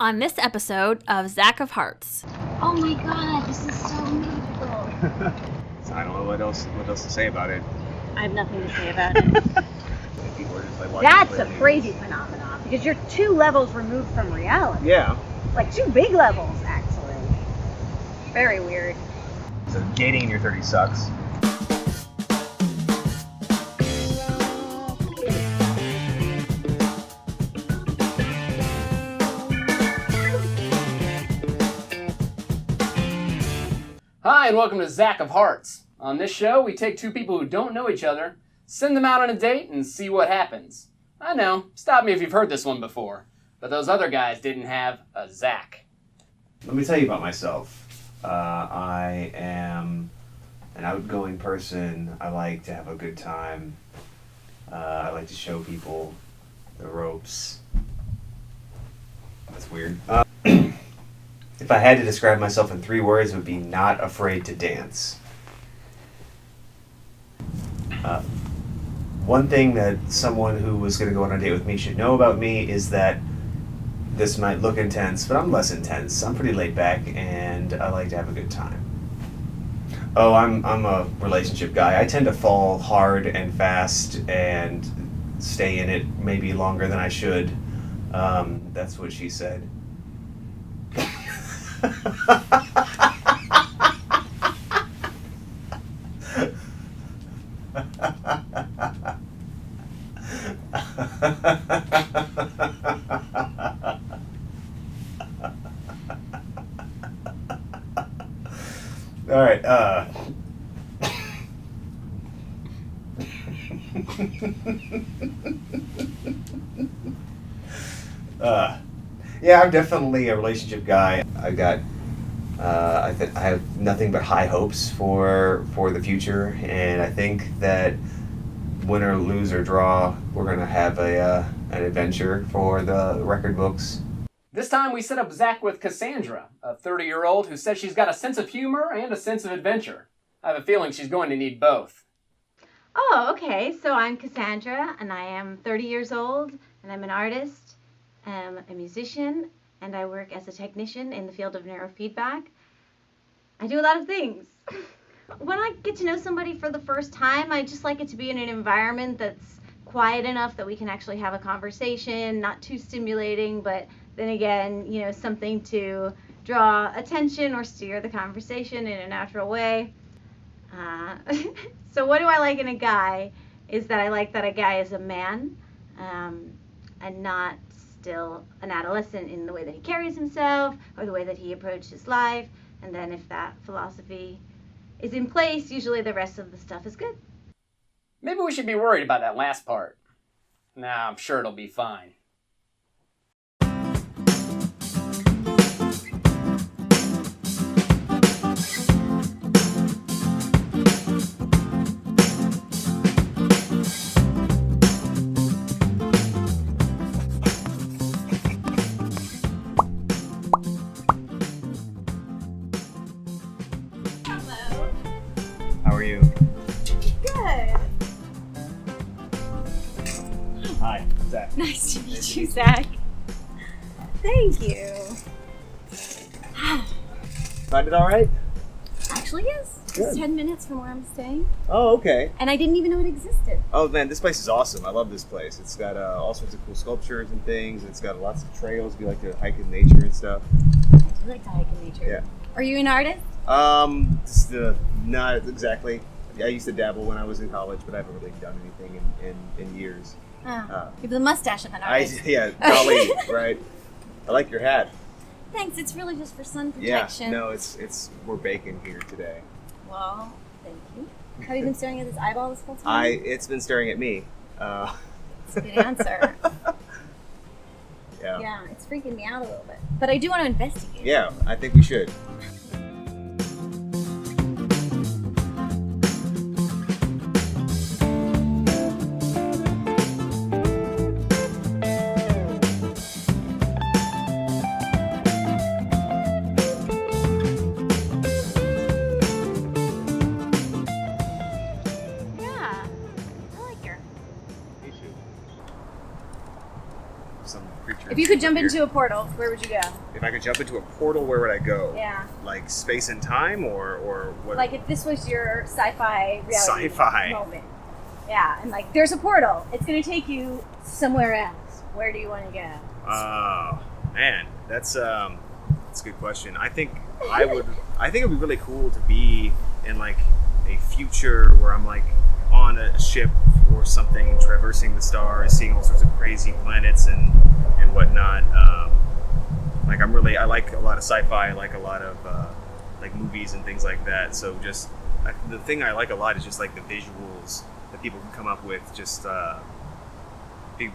on this episode of Zach of Hearts. Oh my god, this is so magical. I don't know what else to say about it. I have nothing to say about it. People are just like watching That's a movies. crazy phenomenon because you're 2 levels removed from reality. Yeah. Like 2 big levels, actually. Very weird. So dating in your 30s sucks. Hi, and welcome to Zach of Hearts. On this show, we take 2 people who don't know each other, send them out on a date, and see what happens. I know, stop me if you've heard this one before, but those other guys didn't have a Zach. Let me tell you about myself. I am an outgoing person. I like to have a good time. I like to show people the ropes. That's weird. If I had to describe myself in 3 words, it would be not afraid to dance. One thing that someone who was going to go on a date with me should know about me is that this might look intense, but I'm less intense. I'm pretty laid back, and I like to have a good time. Oh, I'm a relationship guy. I tend to fall hard and fast and stay in it maybe longer than I should. That's what she said. All right. Yeah, I'm definitely a relationship guy. I have nothing but high hopes for the future, and I think that win or lose or draw, we're gonna have an adventure for the record books. This time we set up Zach with Cassandra, a 30-year-old who says she's got a sense of humor and a sense of adventure. I have a feeling she's going to need both. Oh, okay. So I'm Cassandra, and I am 30 years old, and I'm an artist, a musician, and I work as a technician in the field of neurofeedback. I do a lot of things. When I get to know somebody for the first time, I just like it to be in an environment that's quiet enough that we can actually have a conversation, not too stimulating, but then again, something to draw attention or steer the conversation in a natural way. So what do I like in a guy is that I like that a guy is a man, and not still an adolescent in the way that he carries himself or the way that he approaches life. And then if that philosophy is in place, usually the rest of the stuff is good. Maybe we should be worried about that last part. Nah, I'm sure it'll be fine. How are you? Good. Hi, Zach. Nice to meet you, Zach. Thank you. Find it all right? Actually, yes. Good. It's 10 minutes from where I'm staying. Oh, okay. And I didn't even know it existed. Oh man, this place is awesome. I love this place. It's got all sorts of cool sculptures and things. It's got lots of trails. We like to hike in nature and stuff. I do like to hike in nature. Yeah. Are you an artist? Not exactly. I used to dabble when I was in college, but I haven't really done anything in years. You have the mustache of an artist. Golly, right. I like your hat. Thanks. It's really just for sun Yeah, protection. no, we're baking here today. Well, thank you. Have you been staring at this eyeball this whole time? It's been staring at me. That's a good answer. Yeah. Yeah, it's freaking me out a little bit. But I do want to investigate. Yeah, I think we should. Yeah, I like her. some creature If you could jump into a portal, where would you go? If I could jump into a portal, where would I go? Yeah. Like space and time, or what? Like if this was your sci-fi reality Sci-fi. moment. Yeah, and like there's a portal. It's gonna take you somewhere else. Where do you want to go? Oh man, that's a good question. I think it'd be really cool to be in like a future where I'm like on a ship or something, traversing the stars, seeing all sorts of crazy planets and whatnot. I like a lot of sci-fi. I like a lot of like movies and things like that. So the thing I like a lot is just like the visuals that people can come up with. Just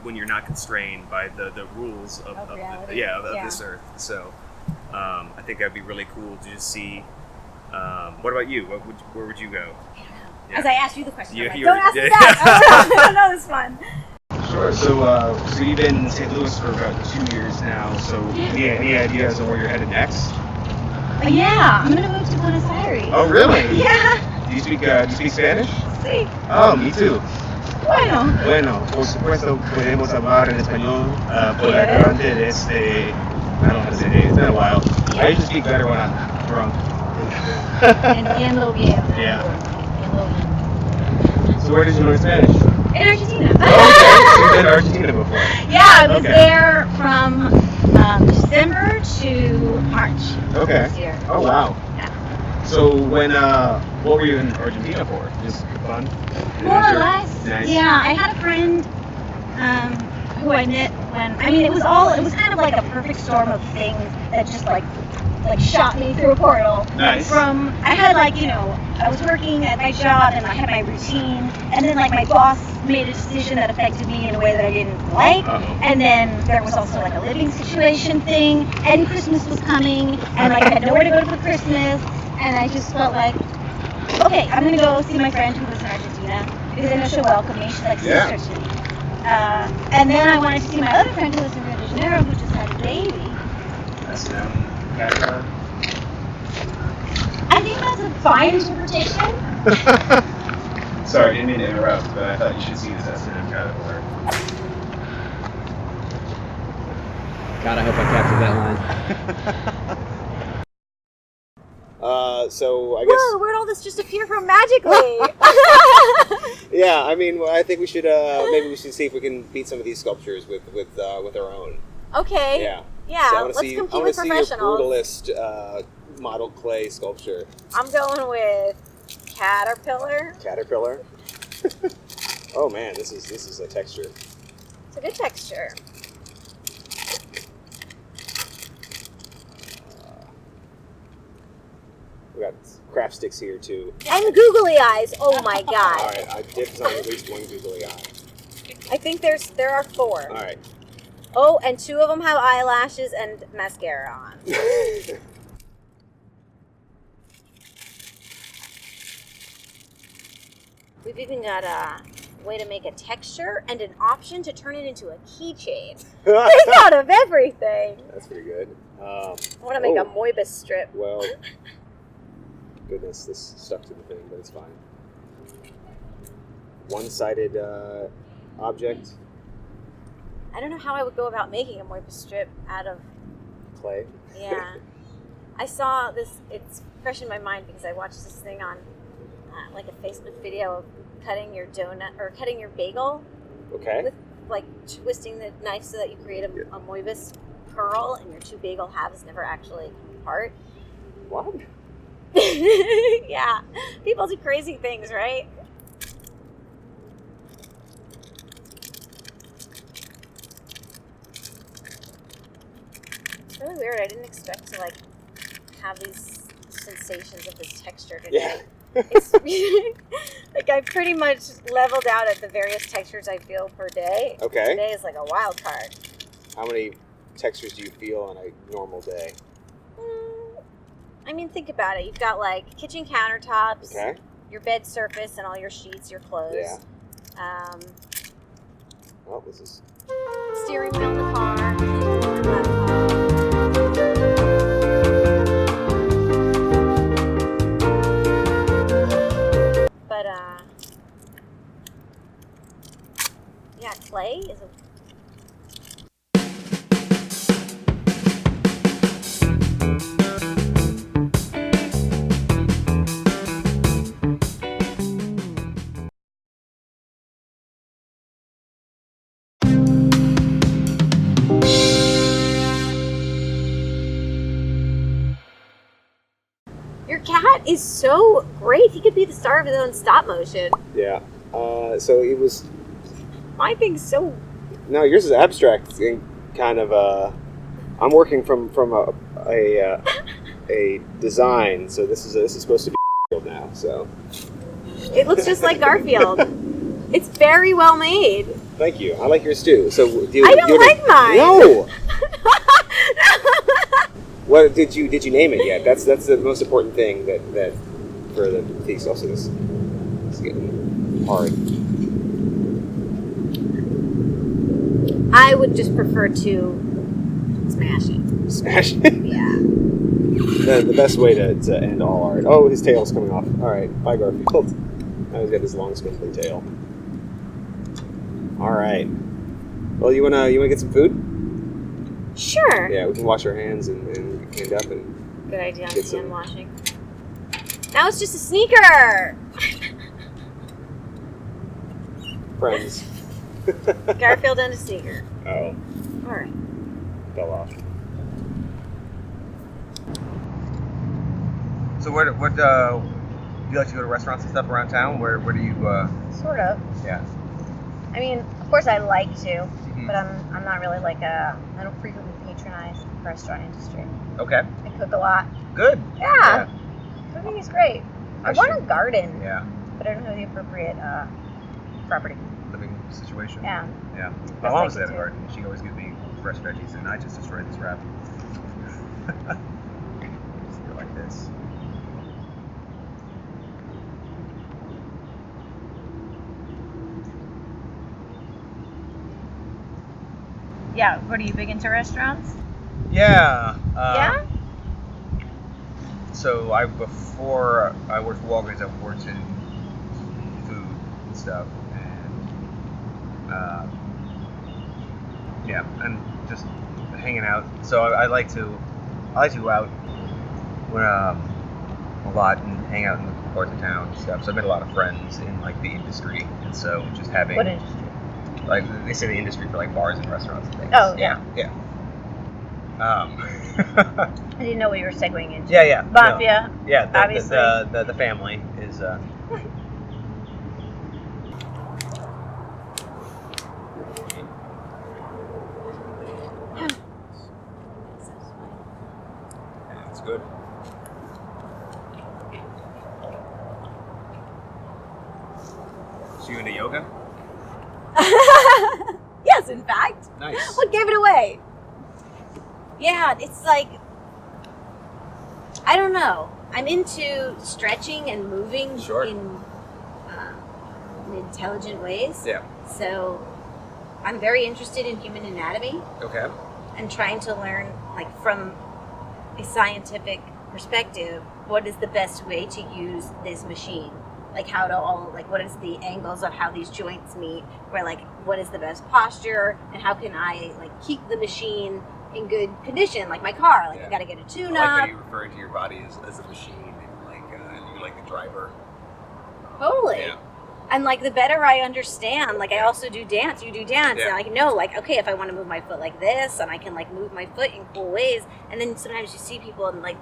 when you're not constrained by the rules of reality. of this earth. So I think that'd be really cool to just see. What about you? Where would you go? Yeah. As I asked you the question, You- I'm like, you're- don't ask yeah. me that. I don't know this one. Sure. So you've been in St. Louis for about 2 years now. So any ideas on where you're headed next? Yeah, I'm gonna move to Buenos Aires. Oh, really? Yeah. Do you speak Spanish? Sí. Oh, me too. Bueno. Bueno, por supuesto podemos hablar en español por adelante de este. I don't know how to say it. It's been a while. I usually speak better when I'm drunk. Entiendo bien. Yeah. Entiendo bien. So where did you learn Spanish? In Argentina. Oh, okay. You've been to Argentina before. Yeah, I was Okay. there from December to March Okay. this year. Oh wow. Yeah. So what were you in Argentina for? Just fun? More or Adventure? less. Nice. Yeah, I had a friend who I met it was kind of like a perfect storm of things that just like shot me through a portal. Nice. I had I was working at my job and I had my routine, and then like my boss made a decision that affected me in a way that I didn't like. Uh-oh. And then there was also like a living situation thing, and Christmas was coming, and like I had nowhere to go for Christmas, and I just felt like, okay, I'm gonna go see my friend who lives in Argentina because I know she'll welcome me. She's like Yeah. sister to me. And then I wanted to see my other friend who lives in Rio de Janeiro who just had a baby. That's Caterpillar. I think that's a fine interpretation. Sorry, I didn't mean to interrupt, but I thought you should see this S&M Caterpillar. God, I hope I captured that line. So I guess. Whoa, where'd all this just appear from magically? Yeah, I mean, I think we should maybe we should see if we can beat some of these sculptures with our own. Okay. Yeah. Yeah, So I wanna let's see, compete I wanna with see professionals. a brutalist model clay sculpture. I'm going with Caterpillar. Caterpillar. Oh man, this is a texture. It's a good texture. We got craft sticks here too. And googly eyes. Oh my All god. right, I dipped on at least one googly eye. I think there are 4. All right. Oh, and 2 of them have eyelashes and mascara on. We've even got a way to make a texture and an option to turn it into a keychain. They thought of everything. That's pretty good. I want to make a Moebius strip. Well, goodness, this stuck to the thing, but it's fine. One-sided object, I don't know how I would go about making a Moebius strip out of, clay. yeah. I saw this, it's fresh in my mind because I watched this thing on like a Facebook video of cutting your donut or cutting your bagel Okay. with like twisting the knife so that you create a Moebius curl and your 2 bagel halves never actually come apart. What? Yeah, people do crazy things, right? It's really weird. I didn't expect to like have these sensations of this texture today. Yeah. It's like I've pretty much leveled out at the various textures I feel per day. Okay. Today is like a wild card. How many textures do you feel on a normal day? I mean, think about it. You've got like kitchen countertops, Okay. your bed surface, and all your sheets, your clothes. Yeah. Well, this is. Steering wheel in the car. Keyboard, laptop. But yeah, clay is a cat is so great. He could be the star of his own stop motion. Yeah. So it was. My thing's so. No, yours is abstract and kind of. I'm working from a design, so this is supposed to be now. So. It looks just like Garfield. It's very well made. Thank you. I like yours too. So I don't like mine. No. What did you name it yet? That's the most important thing that for the piece. Also, this is getting hard. I would just prefer to smash it. Smash it. Yeah. The best way to end all art. Oh, his tail's coming off. All right, bye Garfield. Now he's got this long spindly tail. All right. Well, you wanna get some food? Sure. Yeah, we can wash our hands and end up and Good idea on Get some- hand washing. Now it's just a sneaker. friends. Garfield and a sneaker. Oh, All right. fell off. So what do you like to go to restaurants and stuff around town? Where do you Sort of. yeah. I mean, of course I like to, Mhm. but I'm not really like I don't frequently patronize the restaurant industry. Okay. I cook a lot. Good. Yeah. Cooking is great. I want a garden, Yeah. but I don't have the appropriate property. Living situation. Yeah. Yeah. Best My I mom's can got a do. garden. She always gives me fresh veggies, and I just destroy this wrap. Just go like this. Yeah, what are you big into restaurants? Yeah. Yeah? So before I worked for Walgreens, I worked in food and stuff, and yeah, and just hanging out. So I like to go out when a lot and hang out in the parts of town and stuff. So I met a lot of friends in like the industry, and so just having What industry? like they say the industry for like bars and restaurants and things. Oh, yeah. Yeah. I didn't know what you were segueing into. Yeah. no. Mafia. Yeah, Obviously. the family is. Yeah, it's good. So you into yoga? Yes, in fact. Nice. What gave it away? Yeah, it's like, I don't know. I'm into stretching and moving Sure. in intelligent ways. Yeah. So I'm very interested in human anatomy Okay. and trying to learn, like, from a scientific perspective, what is the best way to use this machine? Like, how to what is the angles of how these joints meet? Where, like, what is the best posture? And how can I, like, keep the machine in good condition, like my car? Like, Yeah. I gotta get a I tune-up. like how you're referring to your body as a machine, and you're like the driver. Totally. Yeah. And like the better I understand, like I also do dance, you do dance, Yeah. and I can know like, okay, if I want to move my foot like this, and I can like move my foot in cool ways, and then sometimes you see people and like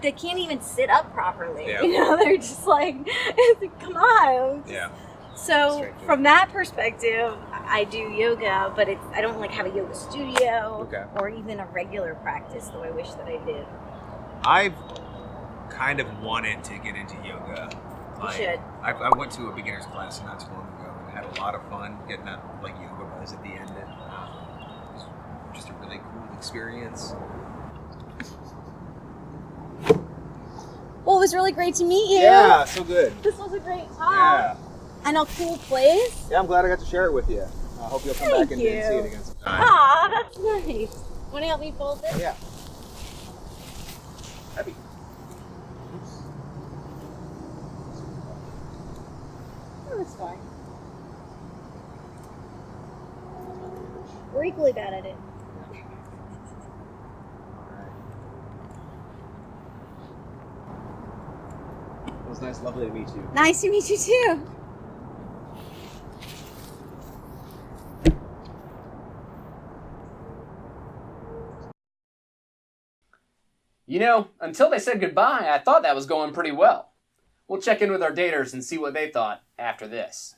they can't even sit up properly. Yeah. You know, they're just like, it's like, come on. Yeah. So Straight to from that perspective, I do yoga, but I don't like have a yoga studio Okay. or even a regular practice, though I wish that I did. I've kind of wanted to get into yoga. You should. I went to a beginner's class not too long ago and had a lot of fun getting that like yoga buzz at the end. And, it was just a really cool experience. Well, it was really great to meet you. Yeah, so good. This was a great time. Yeah. And a cool place. Yeah, I'm glad I got to share it with you. I hope you'll come Thank back and you. see it again sometime. Aw, that's nice. Want to help me fold this? Yeah. Happy. Oh, that's fine. We're equally bad at it. It was nice, lovely to meet you. Nice to meet you too. You know, until they said goodbye, I thought that was going pretty well. We'll check in with our daters and see what they thought after this.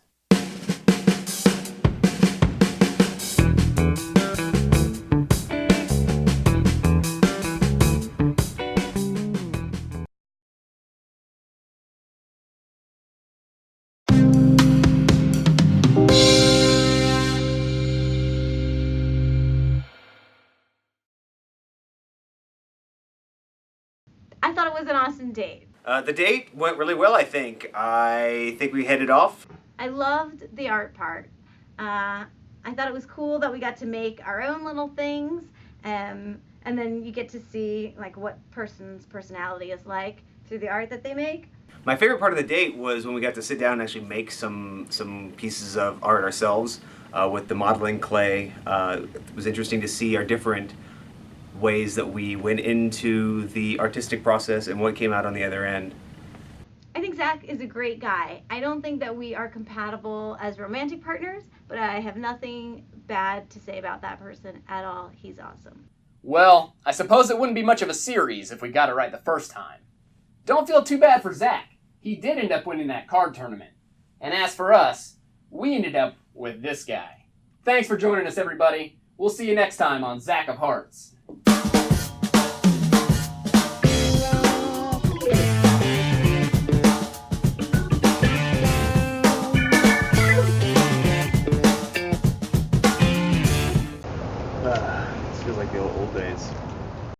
I thought it was an awesome date. The date went really well, I think. I think we hit it off. I loved the art part. I thought it was cool that we got to make our own little things, and then you get to see like what person's personality is like through the art that they make. My favorite part of the date was when we got to sit down and actually make some pieces of art ourselves with the modeling clay. It was interesting to see our different ways that we went into the artistic process and what came out on the other end. I think Zach is a great guy. I don't think that we are compatible as romantic partners, but I have nothing bad to say about that person at all. He's awesome. Well, I suppose it wouldn't be much of a series if we got it right the first time. Don't feel too bad for Zach. He did end up winning that card tournament. And as for us, we ended up with this guy. Thanks for joining us, everybody. We'll see you next time on Zach of Hearts.